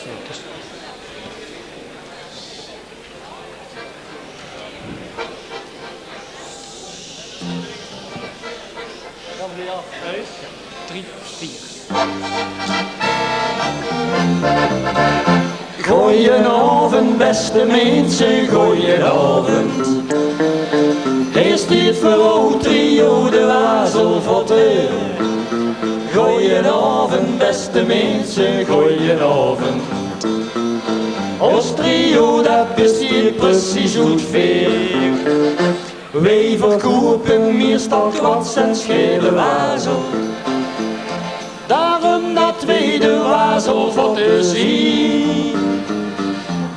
Dan weer af. 3, 4. Goedenavond, beste mensen, goedenavond. Hier staat voor ons trio de Wazelvotter. Goedenavond, beste mensen, goedenavond. Ons trio dat bestaat precies ongeveer. Wij verkopen meestal kwats en schele wazel. Daarom dat wij de Wazelvotter zien.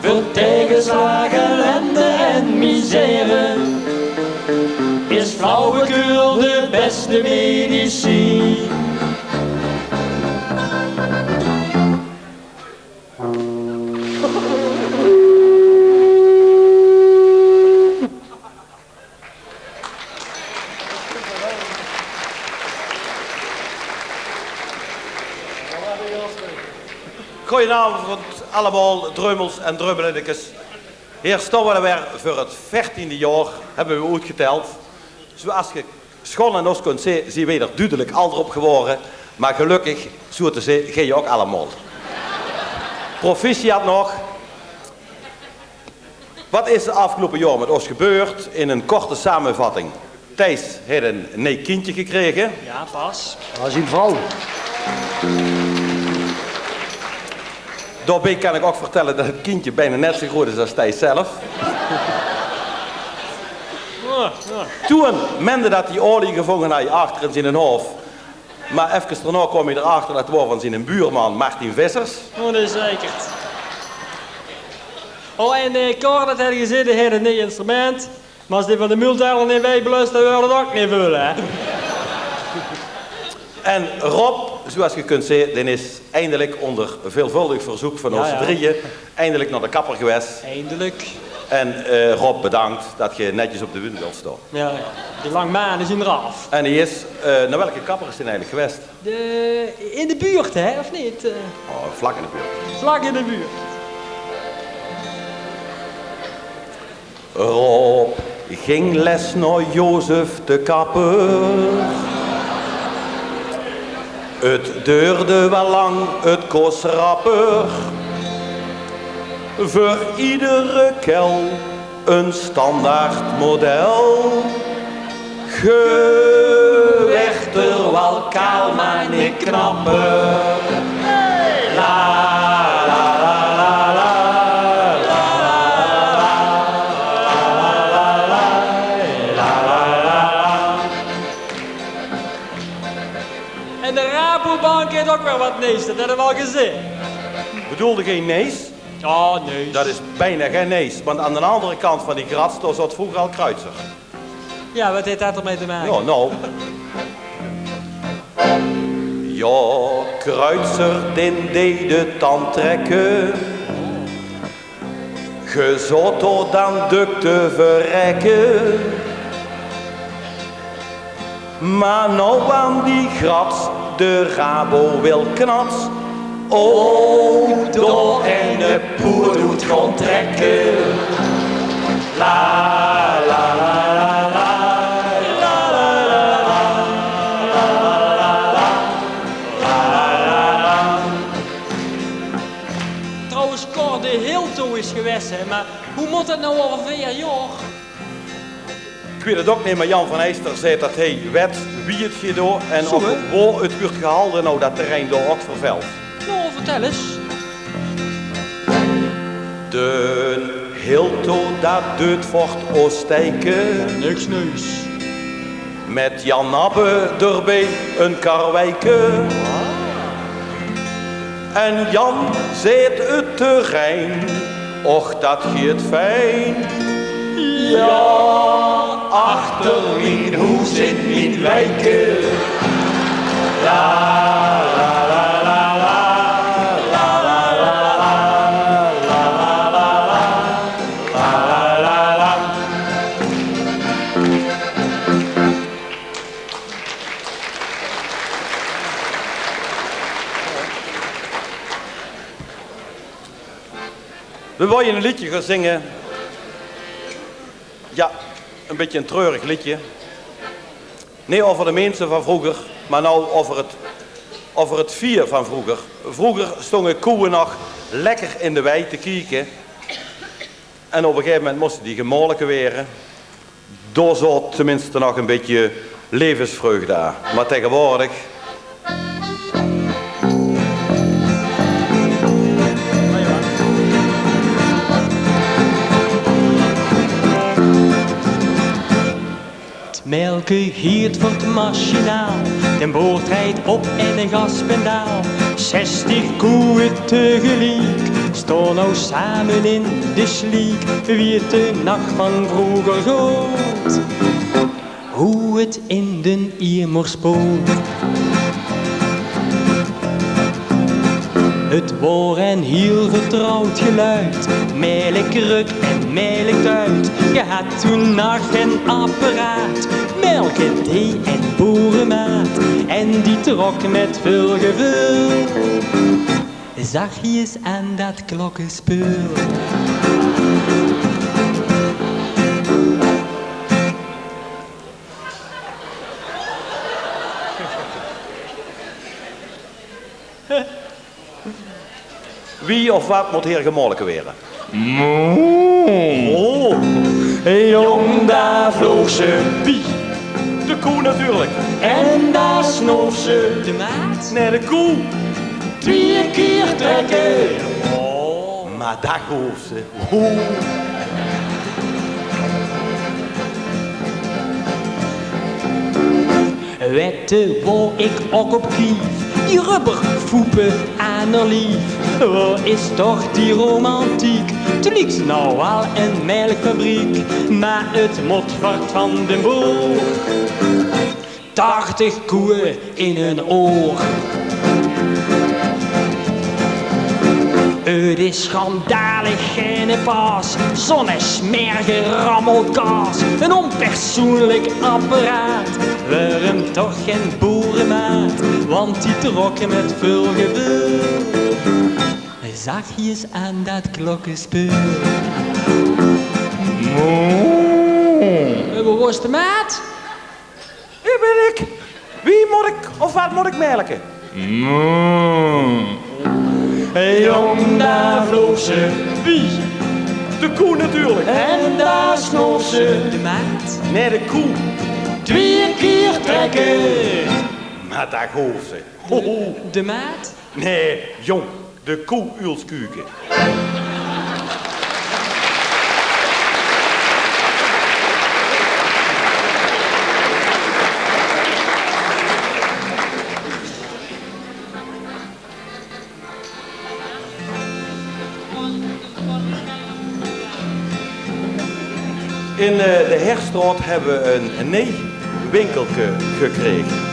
Voor tegenslagen, ellende en misère is flauwekul de beste medicijn. Goedenavond allemaal drummels en drummelinekes. Hier staan we weer voor het 14e jaar, hebben we uitgeteld. Zoals je schoon en ons kunt zien, zijn we er duidelijk ouder op geworden. Maar gelukkig, zo te zeggen, ga je ook allemaal. Proficiat nog. Wat is de afgelopen jaar met ons gebeurd? In een korte samenvatting. Thijs heeft een nee kindje gekregen. Ja, pas. Dat is een vrouw. Daarbij kan ik ook vertellen dat het kindje bijna net zo groot is als Thijs zelf. Toen mende dat die olie gevangen had achter in zijn hoofd. Maar even daarna kwam hij erachter dat het was van zijn buurman Martin Vissers. Oh, dat is zeker. Oh, en Cor, dat had gezien, die had een nieuw instrument. Maar als die van de multijler niet bijbelust, dan wordt het ook niet vullen, hè. En Rob, zoals je kunt zien, die is eindelijk onder veelvuldig verzoek van ons drieën eindelijk naar de kapper geweest. Eindelijk. En Rob, bedankt dat je netjes op de wind wilt staan. Ja, die lange maanden zijn eraf. En hij is, naar welke kapper is hij eigenlijk geweest? In de buurt, hè, of niet? Oh, vlak in de buurt. Vlak in de buurt. Rob ging les naar Jozef de kapper. Het duurde wel lang, het kost rapper. Voor iedere kel een standaard model. Ge werd er wel kaal, maar niet knapper. La la la la la. En de Rabobank heeft ook wel wat neus, dat hebben we al gezien. Bedoelde geen nees? Oh, neus. Dat is bijna geen nees, want aan de andere kant van die grat zat vroeger al Kruitser. Ja, wat heeft dat ermee te maken? Ja, nou. Ja, Kruitser den deed de tand trekken. Ge zot er dan duk te verrekken. Maar nou aan die grat, de Rabo wil knats. Oh, door en de poer doet gewoon trekken. La la la la la. Trouwens, Cor, de Hilto is geweest, hè, maar hoe moet dat nou over 4 jaar? Ik weet het ook niet, maar Jan van Eyster zei dat hij weet wie het gedaan en of waar het wordt gehaald nou dat terrein door ook vervuild. Nou, vertel eens. De Hilto dat doet voort Oostijken. Niks nieuws. Met Jan Abbe erbij een karwijken. En Jan zet het terrein, och dat gaat fijn. Ja, achter mijn hoes in mijn wijken. La la la la la, la la la la, la la la la, la la. We willen een liedje gaan zingen. Ja, een beetje een treurig liedje. Niet over de mensen van vroeger, maar nou over het vier van vroeger. Vroeger stonden koeien nog lekker in de wei te kijken. En op een gegeven moment moesten die gemolken weren. Door zo tenminste nog een beetje levensvreugde aan. Maar tegenwoordig... Melke giert wordt machinaal, den boord rijdt op en een gaspedaal. 60 koeien tegelijk, staan nou samen in de sliek. Wie het de nacht van vroeger goed, hoe het in den Iermer spoelt. Het woor en heel vertrouwd geluid, melkruk en melktuit. Je had toen nog geen apparaat, melken, thee en boerenmaat. En die trok met veel gevul, zachtjes aan dat klokkenspul. Wie of wat moet hier gemolken weren? Oh, jong daar vloog ze, Wie? De koe natuurlijk. en daar snoof ze de maat. Nee, de koe. 2 keer trekken. Maar dat hoeft ze. Wette wou ik ook op kief, die rubbervoepen aan haar lief. Waar is toch die romantiek? Het lijkt nou wel een melkfabriek, maar het mot wordt van den boer. 80 koeien in een oor. Het is schandalig geen paas, zonnesmerige rammelkaas. Een onpersoonlijk apparaat, waarom toch geen boerenmaat? Want die trokken met veel gewil, zachtjes aan dat klokkenspul. Waar was de maat? Hier ben ik. Wie moet ik of wat moet ik melken? Jong, daar vloog ze, Wie? De koe natuurlijk. en daar snoof ze de maat. Nee, de koe. 2 keer trekken. Maar dat hoeft ze. Ho, ho. De maat? Nee, jong. De koe uilskuken. In de Herstraat hebben we een winkelke gekregen.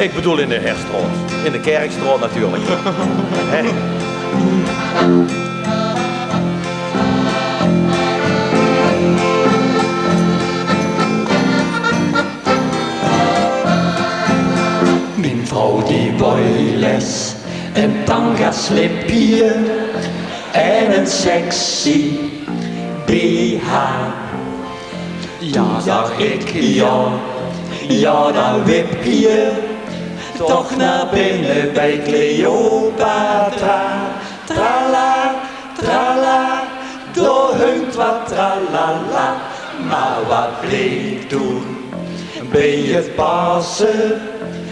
Ik bedoel in de Herstraat. In de Kerkstraat natuurlijk. Hè? Mijn vrouw die wou les, een tanga slipje en een sexy BH. Ja, zag ik, ja, dan wip je toch naar binnen bij Cleopatra. Trala, trala, doorhunkt wat tralala. Maar wat bleek toen, ben je passen,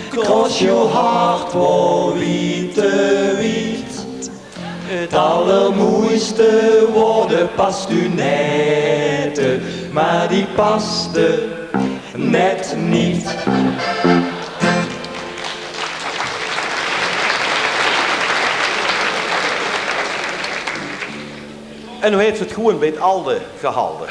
cross your heart voor witte wiet. Het allermoeiste woorden past u net, maar die paste net niet. En hoe heet het gewoon bij het alde gehalde?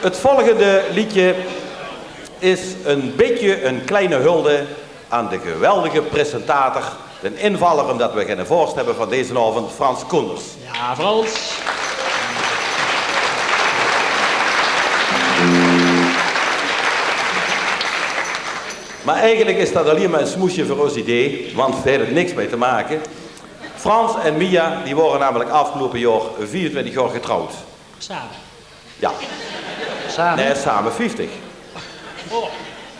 Het volgende liedje is een beetje een kleine hulde aan de geweldige presentator, de invaller omdat we geen vorst hebben van deze avond, Frans Koenders. Ja, Frans. Maar eigenlijk is dat alleen maar een smoesje voor ons idee, want daar heeft het niks mee te maken. Frans en Mia, die worden namelijk afgelopen jaar 24 jaar getrouwd. Samen. Ja. Samen? Nee, samen 50.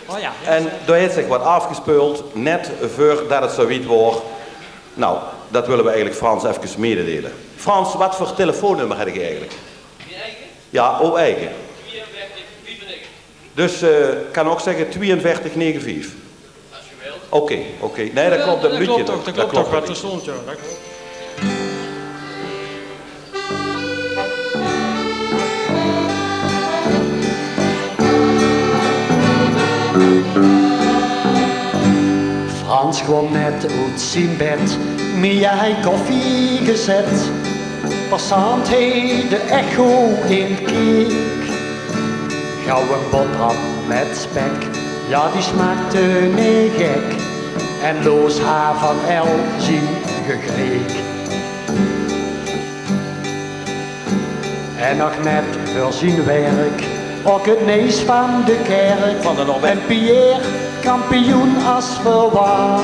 Oh ja. En daar heeft zich wat afgespeeld, net voordat het zo wit wordt. Nou, dat willen we eigenlijk Frans even mededelen. Frans, wat voor telefoonnummer heb ik eigenlijk? Je eigen? Ja, uw eigen. 43, 95. Dus kan ook zeggen 4295. Als je wilt. Oké. Nee, dat klopt een dat beetje. klopt toch, dat klopt toch, wel wat er niet. stond, ja. Dat klopt. Frans kwam net uit zijn bed, Mia hij koffie gezet. Passant hij de echo in keek. Gauw een boterham met spek, ja die smaakte me gek. En loos haar van El zien gegreek. En nog net voor zijn werk, ook het neus van de kerk. Van de Norbert. En Pierre, kampioen als verwaard.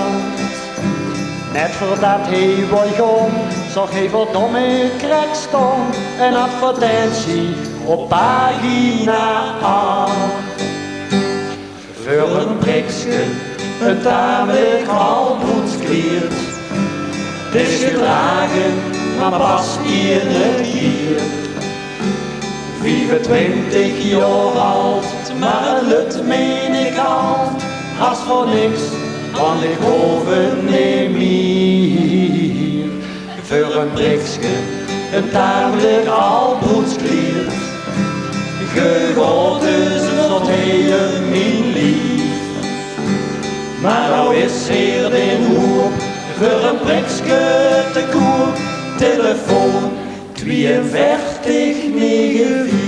Net voordat hij begon, zag hij verdomme krek stond. Een advertentie op pagina 8. Voor een priksje, een tamelijk halbroedskleed. Het is gedragen, maar pas hier een keer. 25 jaar oud, maar het lukt meen ik al. Als voor niks, want ik overneem hier. Voor een briksje, een tamelijk albroedskleed. Gegoten zodat hij mijn lief. Maar nou is hier de hoek, voor een briksje te koop. Telefoon 4294.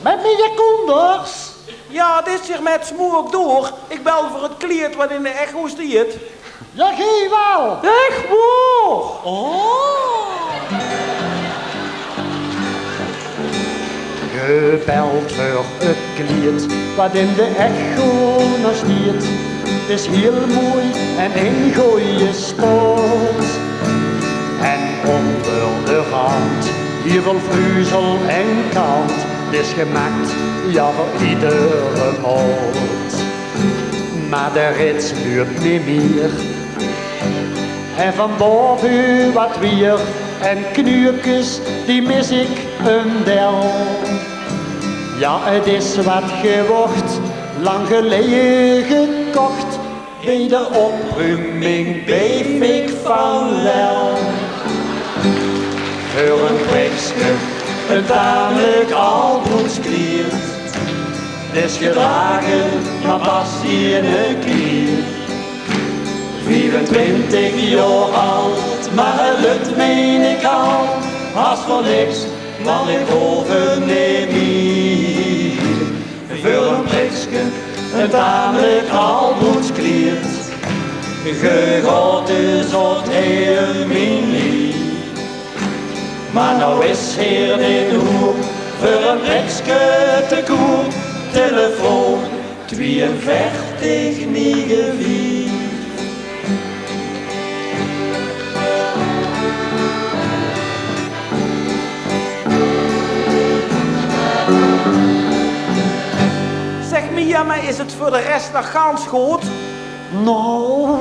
Met Mia Koenders? Ja, dit zich met smoor door. Ik bel voor het kleed wat in de echo stiert. Ja, geef wel. Echt waar? Gebeld voor het kleed wat in de echo nog stiert. Het is heel mooi en in goeie stoot. En onder de rand, hier vol vruzel en kant. Het is gemaakt, ja voor iedere moot. Maar de rits duurt niet meer. En van boven wat wier en knuurtjes, die mis ik een del. Ja, het is wat gewocht, lang geleden gekocht. Bij de opruiming beef ik van wel. Voor een priksje, een tamelijk albroedskleed. Het is gedragen, maar pas hier een keer. 24 jaar oud, maar het lukt meen ik al. Als voor niks, want ik overneem hier. Voor een priksje, een tamelijk albroedskleed. Gegoten zoals heel mijn lief. Maar nou is hier in hoek, voor een priksje te koop. Telefoon 4294. Zeg Mia, maar is het voor de rest nog gans goed? Nou,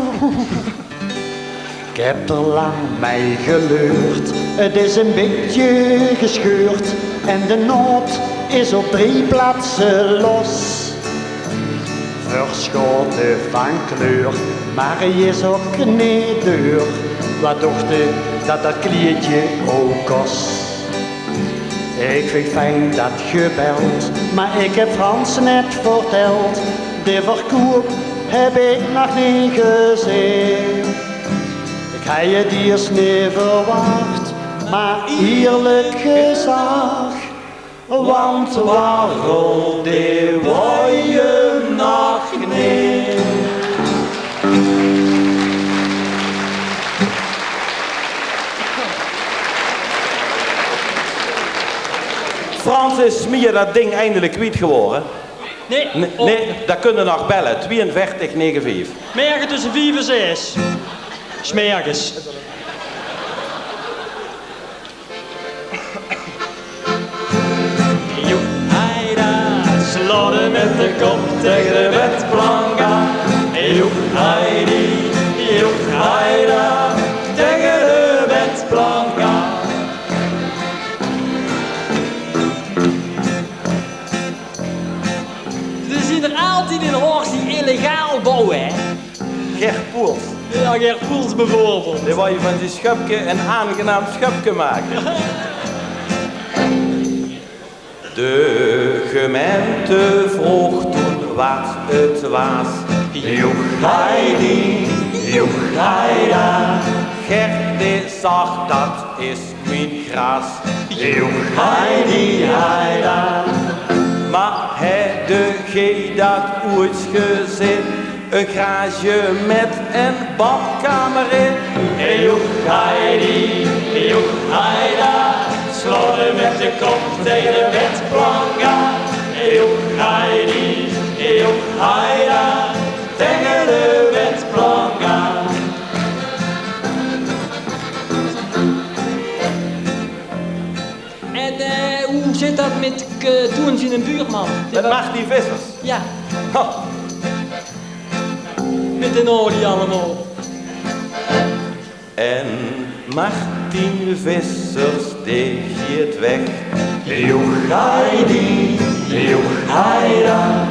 ik heb er lang mee geleurd. Het is een beetje gescheurd en de noot is op 3 plaatsen los. Verschoten van kleur, maar hij is ook niet duur. Wat dacht ik dat dat kleedje ook kost? Ik vind fijn dat gebeld, maar ik heb Frans net verteld. De verkoop heb ik nog niet gezien. Ik heb het eerst niet verwacht, maar eerlijk gezegd. Want waarom die wou je nog niet? Frans is Smier dat ding eindelijk kwijt geworden. Nee, Nee, dat kunnen we nog bellen. 42 95. Merken tussen 4 en 6. Smergens. Joep, heida, slodden met de kop tegen de wetplank aan. Joep, heidi, joep, heida, tegen de wetplank aan. Er zijn er altijd in Horst die illegaal bouwen, hè? Gert Poels. Ja, Gert Poels bijvoorbeeld. Die wou je van die schupje een aangenaam schupje maken. De gemeente vroeg toen wat het was. Joeg heidi, joeg heida. Gert die zag dat is mijn gras. Joeg heidi, heida. Maar hij de G dat ooit gezien. Een garage met een badkamer in. Joeg heidi, joeg heida. Slodden met de kop tegen de wetplank aan. Joeg heidi, joeg heida. Tegen de wetplank aan. En hoe zit dat met toen zien een buurman? Dat mag die vissers. Ja, Ha. met de olie allemaal. En Martin Vissers deeg je het weg. Joeg heidi, joeg heida.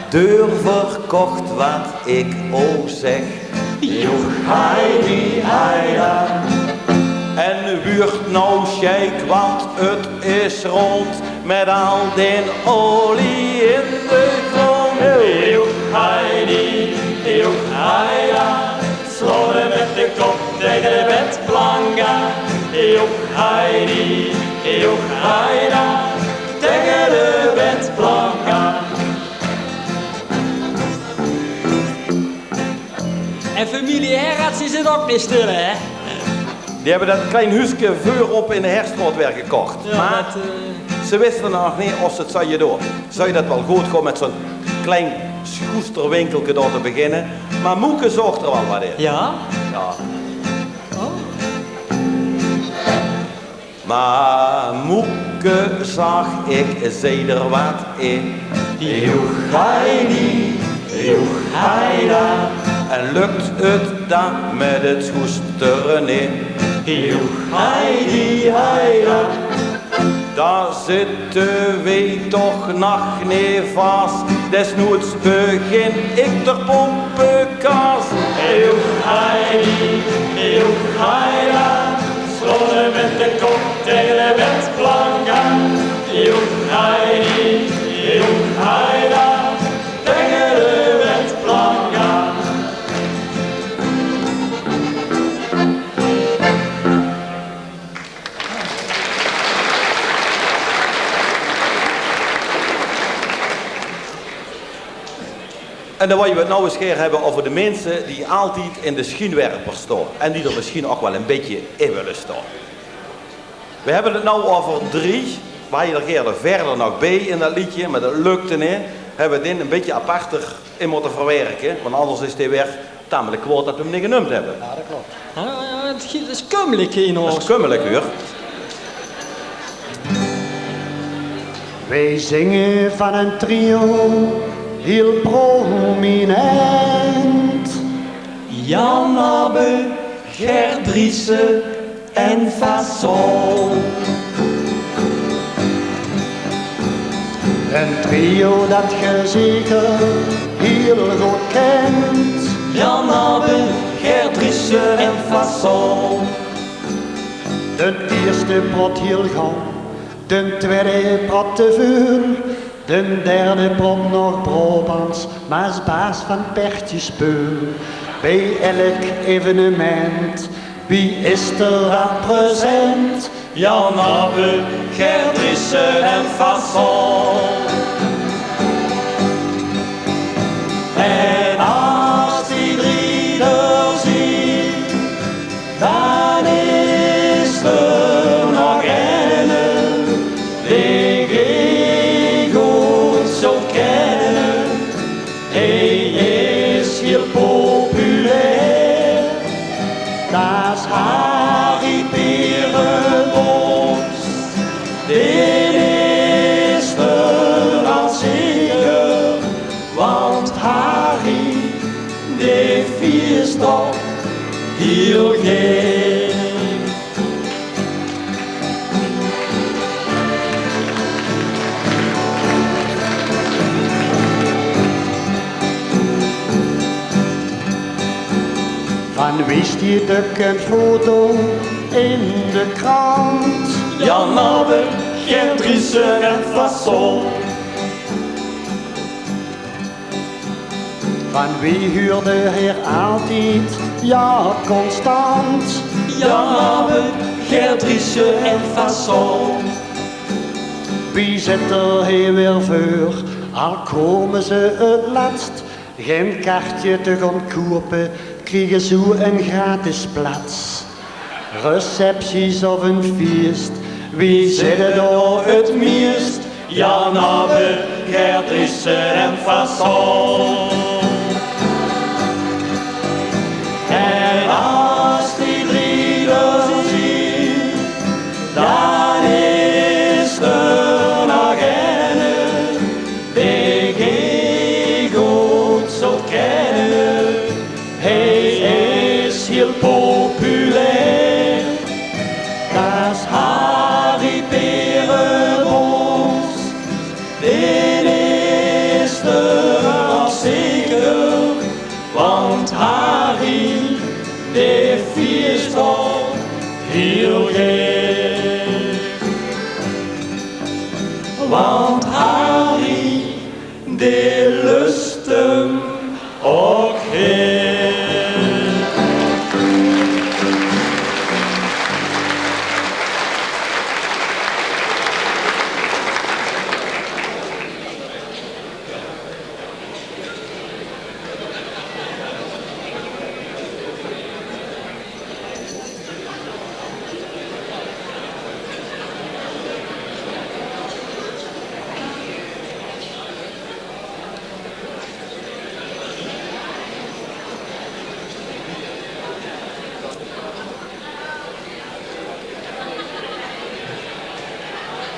Deur verkocht wat ik o zeg. Joeg heidi, heida. En buurt nou shake, want het is rond. Met al den olie in de grond. Joeg heidi, joeg heida. Slodden met de kop tegen de wetplank aan. Joeg heidi, joeg heida. Tegen de wetplank aan. En familie Herrats is het ook niet stil, hè? Die hebben dat klein huisje voor op in de Herstraat weer gekocht. Ja, maar ze wisten nog niet of ze het zou je doen. Zou je dat wel goed gaan met zo'n klein schoesterwinkeltje door te beginnen? Maar Moeke zorgt er wel wat in. Ja? Ja. Oh. Maar Moeke zag ik zeder wat in. Joeg heidi, joeg heida. En lukt het dan met het schoesteren in? Joeg heidi, heida. Daar zitten we toch nog niet vast. Desnoods begin ik ter pompenkaas. Joeg heidi, joeg heida. Slodden met de kop tegen de wetplank aan. Joeg heidi, joeg heida. Tegen de wetplank aan. En dan wil je het nou eens keer hebben over de mensen die altijd in de schijnwerper staan. En die er misschien ook wel een beetje in willen staan. We hebben het nou over 3. Waar je er eerder verder nog bij in dat liedje, maar dat lukte niet. Hebben we dit een beetje aparter in moeten verwerken. Want anders is dit weer tamelijk kwaad dat we hem niet genoemd hebben. Ja, dat klopt. Het is kummelijk in Dat ons. is kummelijk hoor. Wij zingen van een trio, heel prominent. Jan Abbe, Gert Driessen en Fasol. Een trio dat je zeker heel goed kent. Jan Abbe, Gert Driessen en Fasol. De eerste pot heel gauw, de tweede pot te veel. De derde pot nog Brabants, maar is baas van Pertje Speul. Bij elk evenement, wie is er aan present? Jan Abbe, Gert Driessen en Fasol. En als die 3 er zien, dan is er nog een die Hij is heel populair. Dat is Harry Perenboom. Dit is er al zeker, want Harry, die viert toch heel gek. Van wist je de foto in de krant? Jan Abbe, Gertrice en Fasson. Van wie huurde er altijd? Ja, constant. Jan Abbe, Gertrice en Fasson. Wie zit er hier weer voor? Al komen ze het laatst. Geen kaartje te gaan kopen, krijgen zo een gratis plaats. Recepties of een feest, wie zit er daar het meest? Jan Abbe, Gertrice en Fasson. En als die drie er zien, dan is er nog een die ik goed zo kennen. Hij is heel populair, dat is Harry Perenboom. Dit is er al zeker, want Harry, die viert toch heel gek. Want Harry, die lust hem ook heel.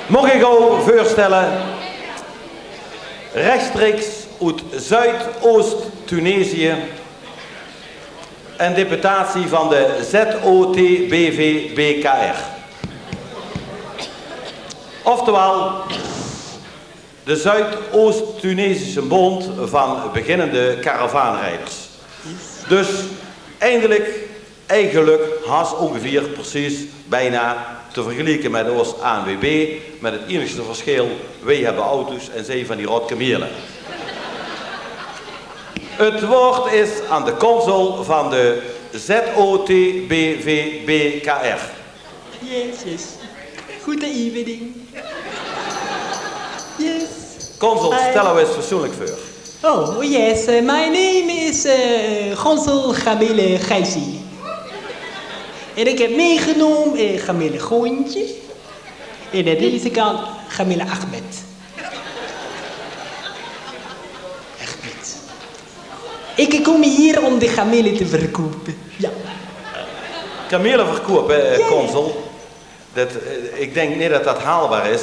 Mag ik u voorstellen, rechtstreeks uit Zuidoost-Tunesië, een deputatie van de ZOT-BV-BKR. Oftewel, de Zuidoost-Tunesische Bond van beginnende karavaanrijders. Dus eigenlijk haast ongeveer precies bijna te vergelijken met ons ANWB, met het enigste verschil, wij hebben auto's en zij van die rotkamelen. Het woord is aan de consul van de ZOT-BV-BKR. Yes. Good evening. Yes. Consul, stel u eens fatsoenlijk voor. Oh, yes. My name is Consul Gamile Gijsie. En ik heb meegenomen Gamile Goontje. En aan deze kant Gamile Ahmed. Ik kom hier om de kamelen te verkopen. Ja. Kamelen verkopen, consul. Ik denk niet dat dat haalbaar is.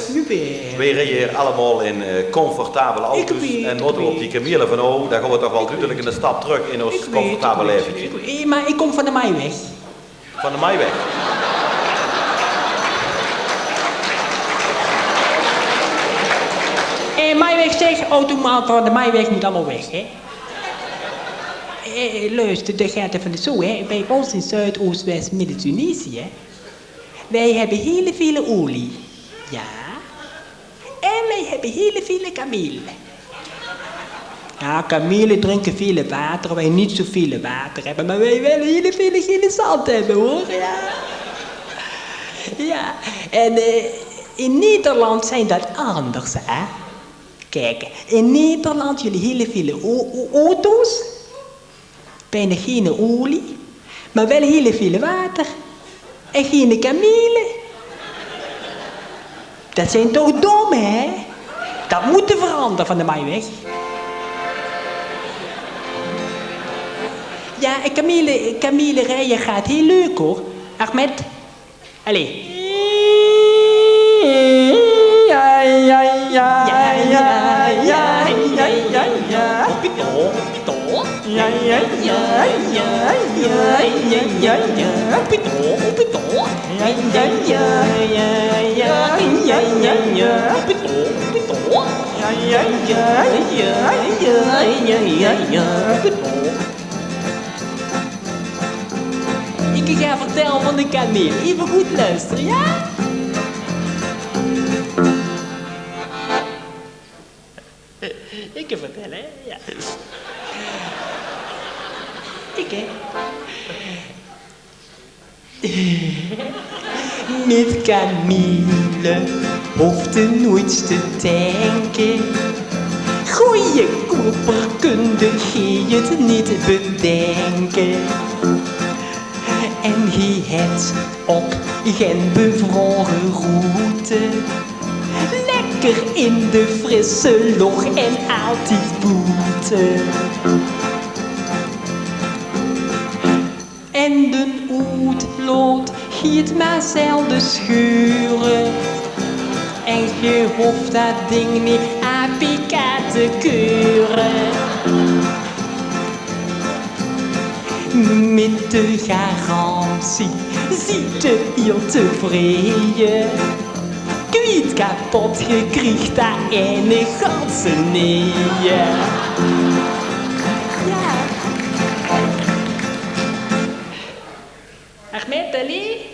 Wij rijden hier allemaal in comfortabele auto's. En moeten we op die kamelen van dan gaan we toch wel duidelijk een stap terug in ons comfortabele leventje. Maar ik kom van de Maaiweg. Van de Maaiweg. Maaiweg zegt automaat van de Maaiweg moet allemaal weg, hè? Luister, dat gaat even zo, hè. Bij ons in Zuidoost-West Midden-Tunesië, wij hebben hele veel olie. Ja. En wij hebben hele veel kamelen. Ja, kamelen drinken veel water, wij niet zoveel water hebben, maar wij wel hele veel gele zand hebben, hoor. Ja. Ja. En in Nederland zijn dat anders, hè. Kijk, in Nederland jullie hele veel auto's. Bijna geen olie, maar wel heel veel water. En geen kamelen. Dat zijn toch dom, hè? Dat moet veranderen van de Maaiweg. Ja, Camille rijden gaat heel leuk hoor. Ahmed, allee. Ja, ja, ja, Ja, ja, ja, ja, ja, ja. Pito, pito. Ja, ja, Ja, ja, ja, ja, ja, ja. pito, pito. Ja, ja, ja, ja, ja, ja, ja, ja. Pito, pito. Ja, Ja, ja, ja, ja, ja, ja, ja. pito. Ik ga vertellen van de kameel. Even goed luisteren, ja? Ik ga vertellen, ja. Ik, hè. Met Camille hoefde nooit te denken. Goeie koperkunde, je het niet bedenken. En hij had op geen bevroren route. Lekker in de frisse lucht en altijd boete. En de uitloot giet maar zelden schuren. En je hoeft dat ding niet APK te keuren. Met de garantie ziet het heel tevreden. Kwiet kapot, je krijgt daar ene ganse nee. Ja. Ahmed Ali?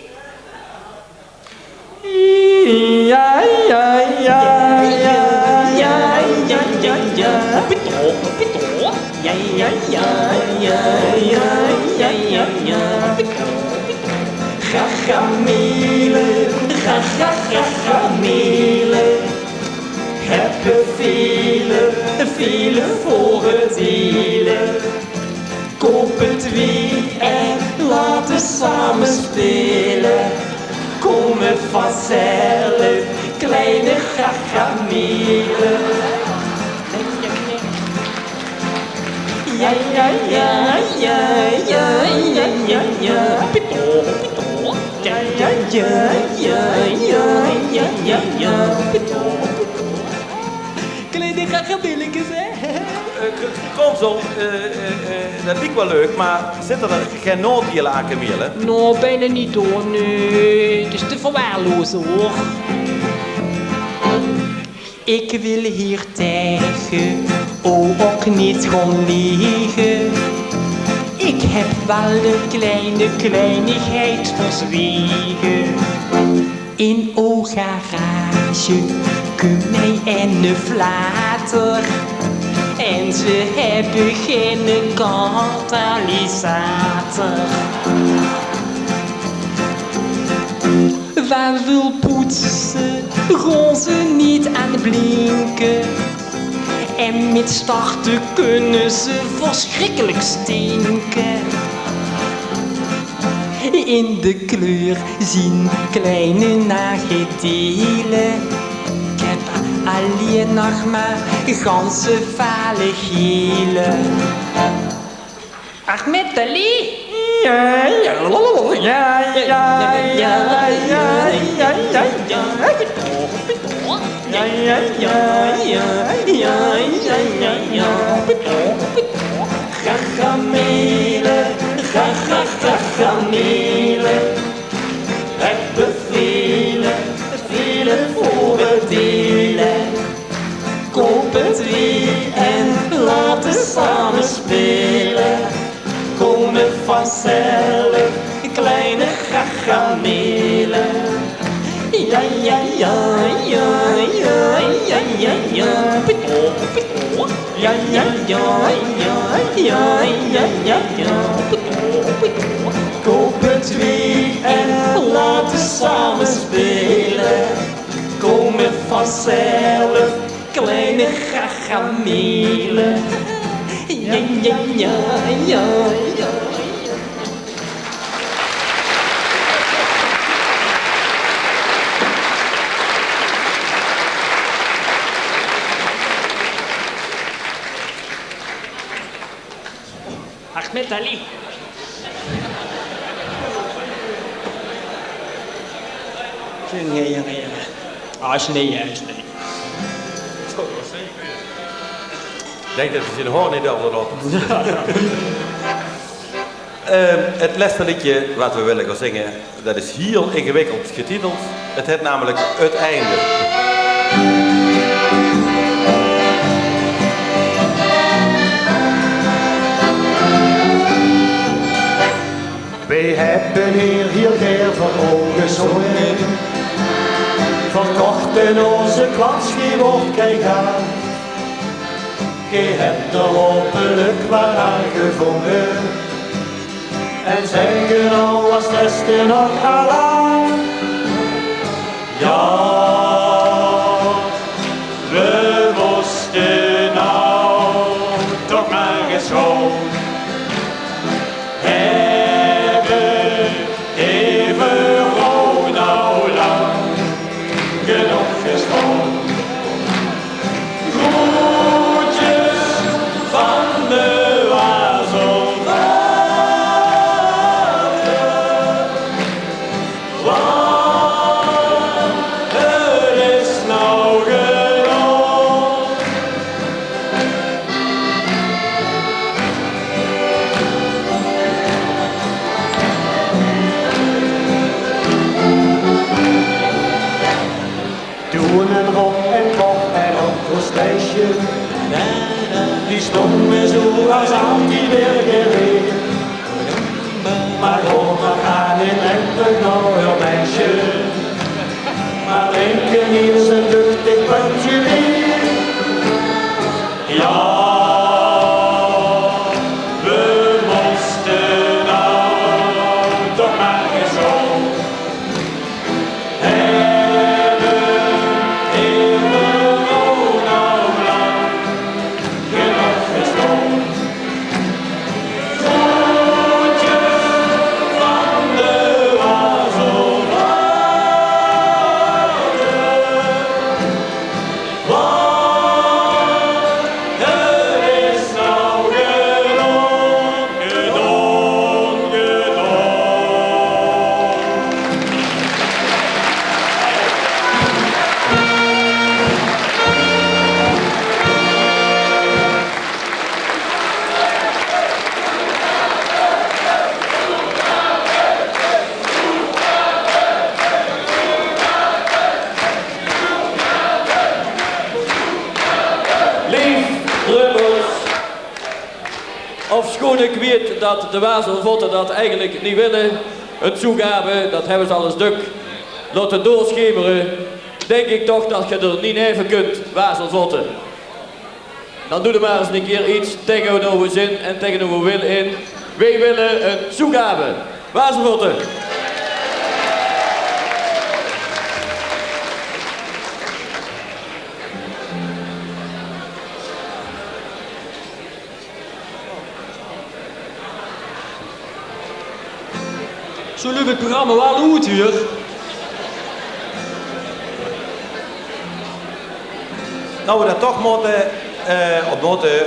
Ja, ja, ja, ja, ja, ja, ja, ja. Pito, pito. Ja, ja, ja, ja, ja, ja, ja, ja. Gagamele, gagamele. Hebben vele voordelen. Koop het wie en laten samen spelen. Komen vanzelf kleine gagamelen. Ja, ja, ja, ja, ja, ja, ja, ja. Pito, pito. Ja, ja, ja, ja, ja, ja, ja, ja. Kleine gagabilletjes, hè? Consul, dat vind ik wel leuk, maar zitten er geen nooddielen aan kamelen? Nou, bijna niet hoor, nee. Het is te verwaarlozen hoor. Ik wil hier tegen, ook niet gaan liegen. Ik heb wel een kleine kleinigheid verzwegen. In o garage, kun mij en een flater. En ze hebben geen katalysator. Waar wil poetsen, gaan ze niet aan blinken. En met starten kunnen ze verschrikkelijk stinken. In de kleur zien kleine nagedelen. Ik heb alleen nog maar ganse vale gele. Ahmed Ali? Ja, ja, ja, ja, ja, ja, ja, ja, ja. Pito, pito. Ja, ja, ja, ja, ja, ja, ja, ja. Pito, pito. Gagamelen, gagamelen. Hebben vele voordelen. Koop het wie en laten samen spelen. Komen vanzelf kleine gagamelen. Ja, ja, ja, ja, ja, ja, ja, ja. Pito, pito. Ja, ja, ja, ja, ja, ja, ja, ja. Pito, pito. Koop het wie en laten samen spelen. Komen vanzelf kleine gagamelen. Ja, ja, ja, ja, ja. Ahmed Ali. Nee. Is nee. Ik denk dat ze zijn hoorn niet over de Het laatste liedje wat we willen gaan zingen, dat is heel ingewikkeld getiteld. Het heeft namelijk Het Einde. Wij hebben hier heel ver van opgezongen. Verkochten onze kwats, die wordt gegaan. Je hebt er hopelijk wat aan gevonden. En zeggen al was testen nog Allah. Ja, we moesten nou toch maar geschoon hebben. Even gewoon nou lang genoeg geschoon. Groetjes van de wazel. Die stond me zo als aan die weer gereden. Maar hoor maar aan in enkele nog meisje. Maar denken hier is een luchtig puntje weer. Ja, we moesten nou toch maar geschoon hebben. Even gewoon nou lang genoeg geschoon. Groetjes van de wazelwaarde. Ofschoon ik weet dat de Wazelvotten dat eigenlijk niet willen, het toegaven, dat hebben ze al eens druk laten doorschemeren, denk ik toch dat je er niet even kunt, Wazelvotten. Dan doe er maar eens een keer iets tegen onze zin en tegen onze wil in. Wij willen een toegave. Wazelvotten. Zo lukt het programma wel goed hier. Nou, we dat toch moeten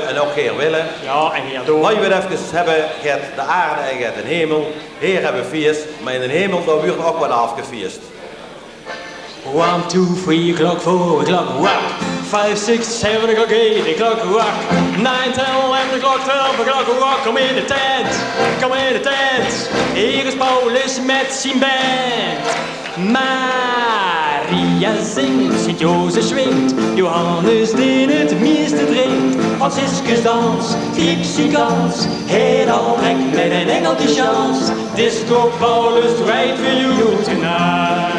en ook geen willen. Ja, en ja door. Maar je weer even hebben, je hebt de aarde en je hebt de hemel. Hier hebben we feest, maar in de hemel daar wordt ook wat afgefeest. 1, 2, 3 o'clock, 4 o'clock, rock. 5, 6, 7 o'clock, 8 o'clock, rock. 9, 10, 11 o'clock, 12 o'clock, rock. Kom in de tent, kom in de tent. Hier is Paulus met zijn band. Maria zingt, Sint-Jozef swingt. Johannes die het meeste drinkt. Franciscus dans, Gypsy kans. Heel trek met een engeltje chans. Disco Paulus right for you tonight.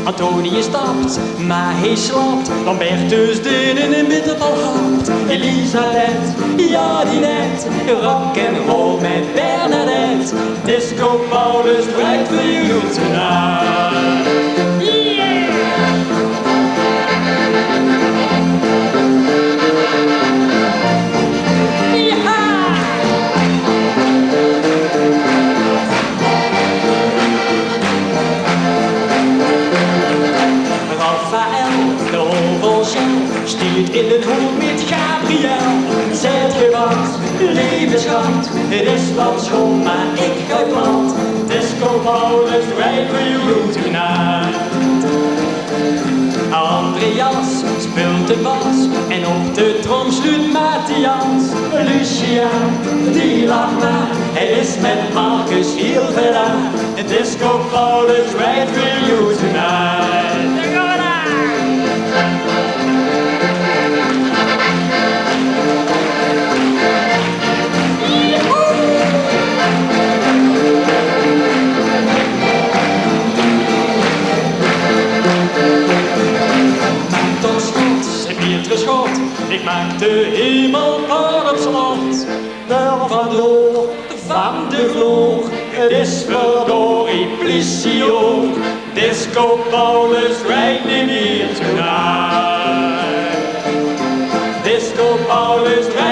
Antonius stapt, maar hij slaapt. Lambertus in een bitterbal hapt. Elisabeth, ja die net. Rock and roll met Bernadette. Disco Paulus, right for you tonight. Yeah! Stuurt in den hoek met Gabriel. Zet je wat, Lieve schat, het is wat schoon, maar ik ga plat. Disco Paulus, wij voor you tonight. Andreas speelt de bas en op de trom sluit Matthias. Lucia, die lacht maar, hij is met Marcus heel veel aan. Disco Paulus, right for you tonight. Daar gaan we naar! Schot. Ik maak de hemel aan op slot. Daar vandoor, van de vloer. Het is verdorie politie-oor. Disco Paulus rijdt niet meer tonight. Disco Paulus rijdt